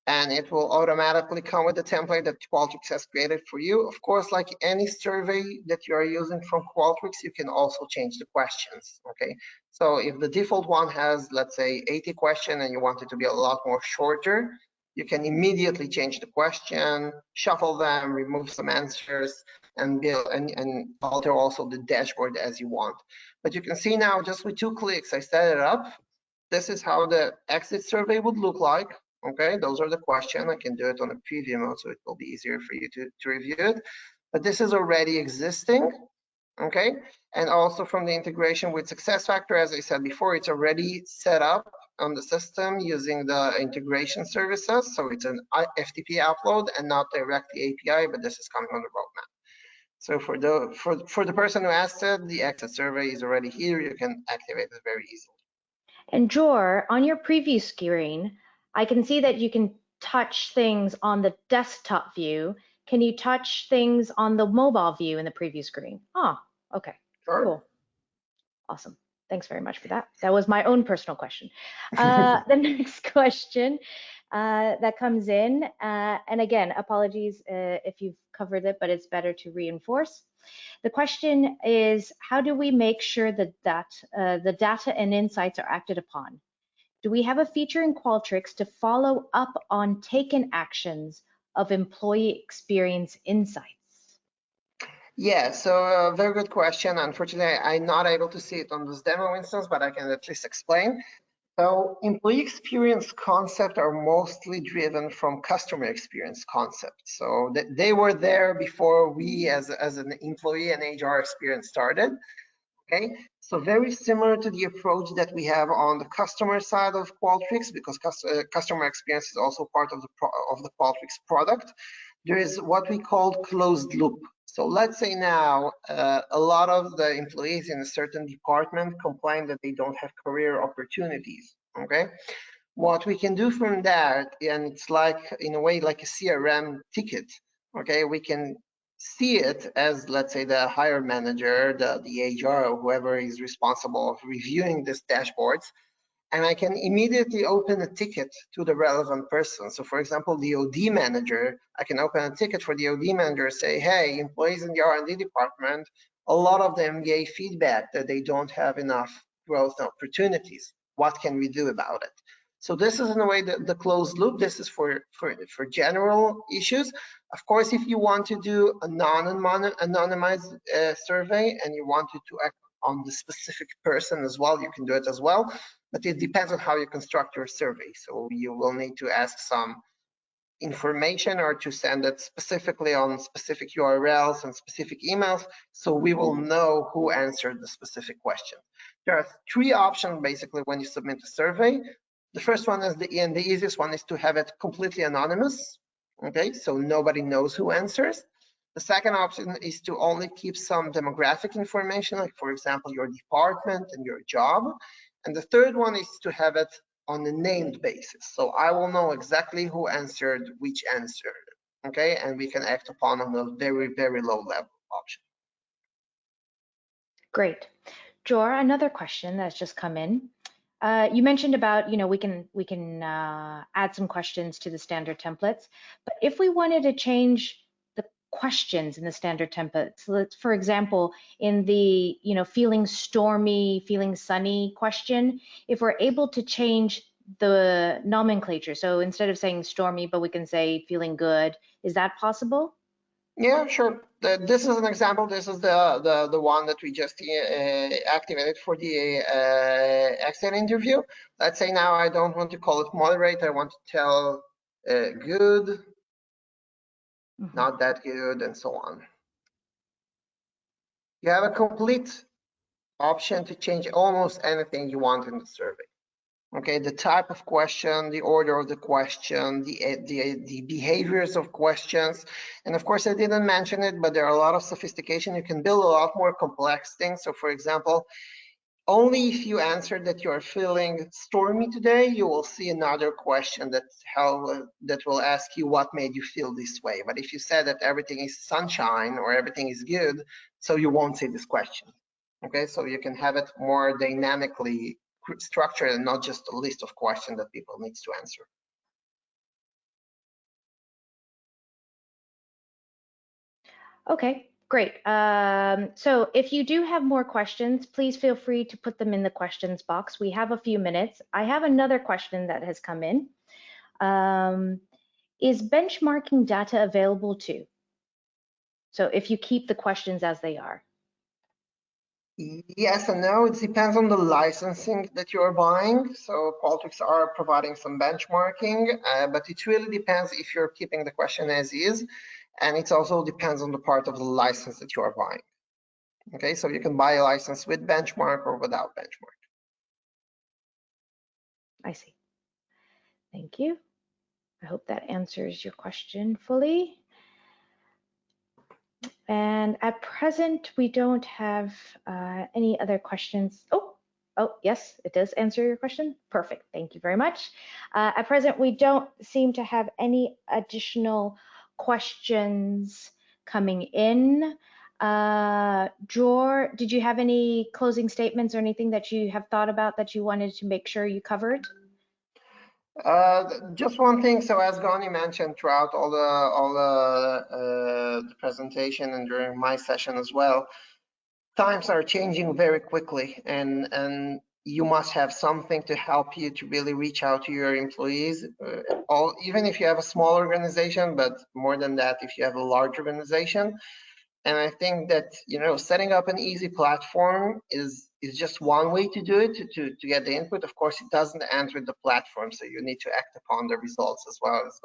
and it will automatically come with the template that Qualtrics has created for you. Of course, like any survey that you are using from Qualtrics, you can also change the questions. Okay, so if the default one has, let's say, 80 questions and you want it to be a lot more shorter, you can immediately change the question, shuffle them, remove some answers, and build and alter also the dashboard as you want. But you can see now, just with 2 clicks, I set it up. This is how the exit survey would look like. Okay, those are the questions. I can do it on a preview mode, so it will be easier for you to review it. But this is already existing. Okay, and also from the integration with SuccessFactors, as I said before, it's already set up on the system using the integration services. So it's an FTP upload and not directly API, but this is coming on the roadmap. So for the person who asked it, the exit survey is already here. You can activate it very easily. And Jor, on your preview screen, I can see that you can touch things on the desktop view. Can you touch things on the mobile view in the preview screen? Oh, okay, Sure. cool. Awesome. Thanks very much for that. That was my own personal question. The next question that comes in, and again, apologies if you've covered it, but it's better to reinforce. The question is, how do we make sure that the data and insights are acted upon? Do we have a feature in Qualtrics to follow up on taken actions of employee experience insights? Yeah, so very good question. Unfortunately, I'm not able to see it on this demo instance, but I can at least explain. So employee experience concepts are mostly driven from customer experience concepts. So they were there before we as an employee and HR experience started. Okay, so very similar to the approach that we have on the customer side of Qualtrics, because customer experience is also part of the Qualtrics product. There is what we call closed loop. So let's say now a lot of the employees in a certain department complain that they don't have career opportunities. Okay, what we can do from that, and it's like in a way like a CRM ticket. Okay, we can see it as, let's say, the hire manager, the HR, or whoever is responsible of reviewing these dashboards, and I can immediately open a ticket to the relevant person. So for example, the OD manager, I can open a ticket for the OD manager, say, hey, employees in the R&D department, a lot of them gave feedback that they don't have enough growth opportunities. What can we do about it? So this is in a way the closed loop. This is for general issues. Of course, if you want to do a non-anonymized survey and you wanted to act on the specific person as well, you can do it as well. But it depends on how you construct your survey. So you will need to ask some information or to send it specifically on specific URLs and specific emails, so we will know who answered the specific question. There are 3 options basically when you submit a survey. The first one is the easiest one is to have it completely anonymous. Okay, so nobody knows who answers. The second option is to only keep some demographic information, like for example, your department and your job. And the third one is to have it on a named basis. So I will know exactly who answered which answer, okay? And we can act upon on a very, very low level option. Great. Jor, another question that's just come in. You mentioned about, we can add some questions to the standard templates, but if we wanted to change the questions in the standard templates, let's, for example, in the, feeling stormy, feeling sunny question, if we're able to change the nomenclature, so instead of saying stormy, but we can say feeling good, is that possible? Yeah, sure. This is an example. This is the one that we just activated for the exit interview. Let's say now I don't want to call it moderate. I want to tell good, not that good, and so on. You have a complete option to change almost anything you want in the survey. Okay, the type of question, the order of the question, the behaviors of questions. And of course, I didn't mention it, but there are a lot of sophistication. You can build a lot more complex things. So for example, only if you answer that you are feeling stormy today, you will see another question that will ask you what made you feel this way. But if you said that everything is sunshine or everything is good, so you won't see this question. Okay, so you can have it more dynamically structured and not just a list of questions that people need to answer. Okay, great. So if you do have more questions, please feel free to put them in the questions box. We have a few minutes. I have another question that has come in. Is benchmarking data available too? So if you keep the questions as they are. Yes and no. It depends on the licensing that you're buying. So Qualtrics are providing some benchmarking, but it really depends if you're keeping the question as is. And it also depends on the part of the license that you are buying. Okay, so you can buy a license with benchmark or without benchmark. I see. Thank you. I hope that answers your question fully. And at present, we don't have any other questions. Oh, yes, it does answer your question. Perfect. Thank you very much. At present, we don't seem to have any additional questions coming in. Dror, did you have any closing statements or anything that you have thought about that you wanted to make sure you covered? Just one thing. So as Gani mentioned throughout all the presentation and during my session as well, times are changing very quickly, and you must have something to help you to really reach out to your employees. Even if you have a small organization, but more than that, if you have a large organization. And I think that, you know, setting up an easy platform is just one way to do it, to get the input. Of course, it doesn't end with the platform, so you need to act upon the results as well, as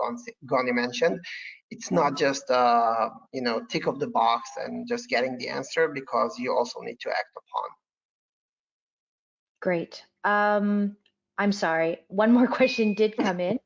Gani mentioned. It's not just you know, tick of the box and just getting the answer, because you also need to act upon. Great. I'm sorry. One more question did come in,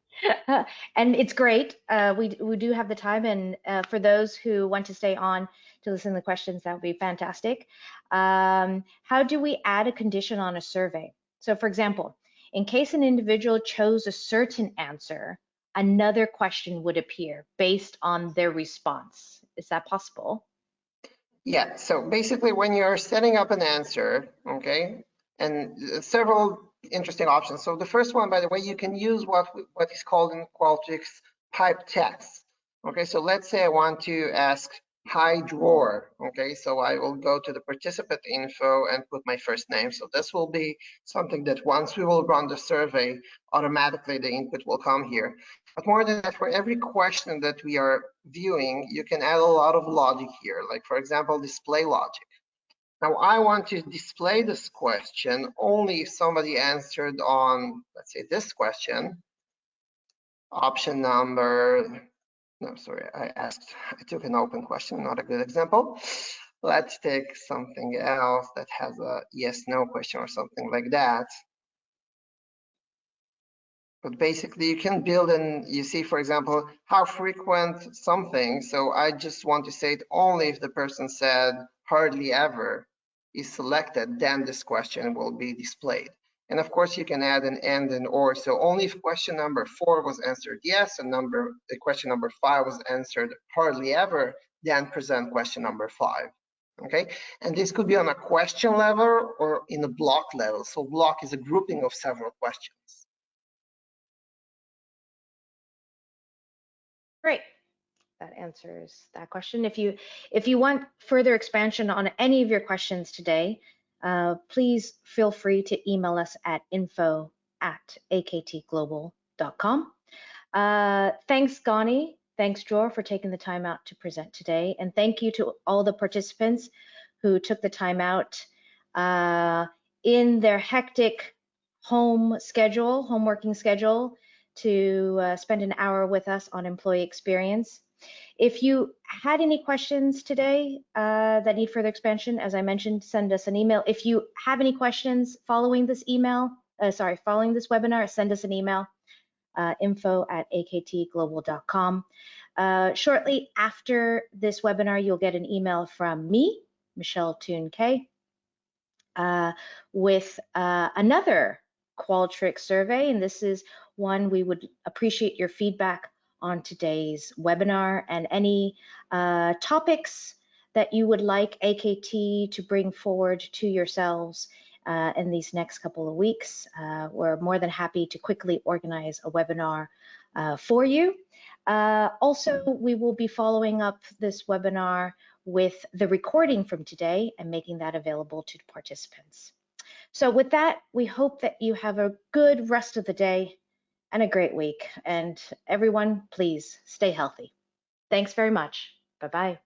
and it's great. We do have the time, and for those who want to stay on to listen to the questions, that would be fantastic. How do we add a condition on a survey? So, for example, in case an individual chose a certain answer, another question would appear based on their response. Is that possible? Yeah, so basically when you're setting up an answer, okay, and several interesting options. So the first one, by the way, you can use what is called in Qualtrics pipe text. Okay, so let's say I want to ask hi drawer. Okay, so I will go to the participant info and put my first name. So this will be something that once we will run the survey, automatically the input will come here. But more than that, for every question that we are viewing, you can add a lot of logic here, like for example, display logic. Now I want to display this question only if somebody answered on, let's say, this question, option number, no, sorry, I took an open question, not a good example. Let's take something else that has a yes, no question or something like that. But basically you can build, and you see, for example, how frequent something. So I just want to say it only if the person said hardly ever is selected, then this question will be displayed. And of course you can add an and and or. So only if question number 4 was answered yes, and the question number 5 was answered hardly ever, then present question number 5. Okay, and this could be on a question level or in a block level. So block is a grouping of several questions. Great. That answers that question. If you want further expansion on any of your questions today, please feel free to email us at info@aktglobal.com. Thanks, Gani. Thanks, Dror, for taking the time out to present today. And thank you to all the participants who took the time out in their hectic home working schedule, to spend an hour with us on employee experience. If you had any questions today that need further expansion, as I mentioned, send us an email. If you have any questions following this email, following this webinar, send us an email, info@aktglobal.com. Shortly after this webinar, you'll get an email from me, Michelle Toon-Kay, with another Qualtrics survey, and this is one we would appreciate your feedback on today's webinar and any topics that you would like AKT to bring forward to yourselves in these next couple of weeks. We're more than happy to quickly organize a webinar for you. Also, we will be following up this webinar with the recording from today and making that available to participants. So with that, we hope that you have a good rest of the day and a great week. And everyone, please stay healthy. Thanks very much. Bye-bye.